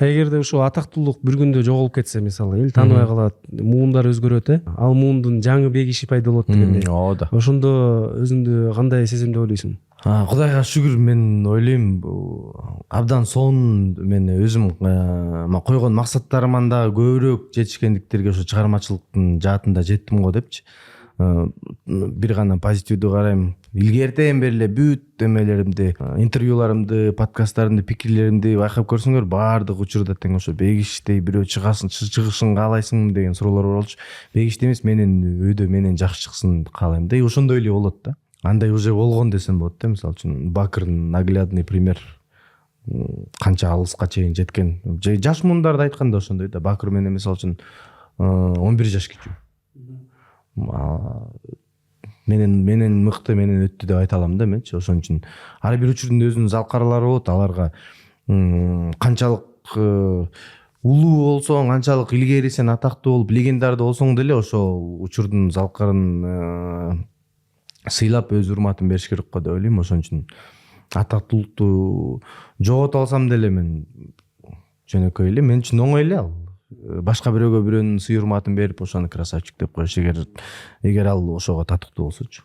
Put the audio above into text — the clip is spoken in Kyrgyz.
Эгерде ушул атактуулук бир күндө жоголуп кетсе, мисалы эл тааныбай калат, муундар өзгөрөт, ал муундун жаңы бегиши пайда болот дегендей. Ооба. Ошондо өзүңдү кандай сезимде ойлойсуң? Кудайга шүгүр, мен ойлойм абдан сонун мен өзүм койгон максаттарыман дагы көбүрөөк жетишкендиктерге ошо чыгармачылыктын жаатында жеттим го депчи. Бир гана позитивдүү карайм. Илгертен бери эле бүт эмелеримди, интервьюларымды, подкасттарымды, пикирлеримди байкап көрсөңөр, баардык учурда тең ошо бегиштей бирөө чыгышын каалайсың деген суроолор болчу. Бегиште эмес, менен өйдө менен жакшы чыксын каалайм да. Ошондой эле болот да. Андай уже болгон десем болот да. Мисалы үчүн Бакырдын наглядный пример, канча алыска чейин жеткен. Жаш мундарды айтканда ошондой да. Бакыр менен мисалы үчүн 11 жаш кичүү. Менен мыкты, менен өттү деп айта алам да менчи. Ошон үчүн ар бир учурдун өзүнүн залкарлары болот. Аларга канчалык улуу болсоң, канчалык илгери сен атактуу болуп легендарды болсоң деле ошол учурдун залкарын сыйлап өз урматын бериш керек го деп ойлойм. Ошон үчүн атактуулукту жогото алсам деле мен жөнөкөй эле, мен үчүн оңой эле ал. Башка бирөөгө бирөөнүн сый урматын берип ошону красавчик деп коюш, эгер ал ошого татыктуу болсочу.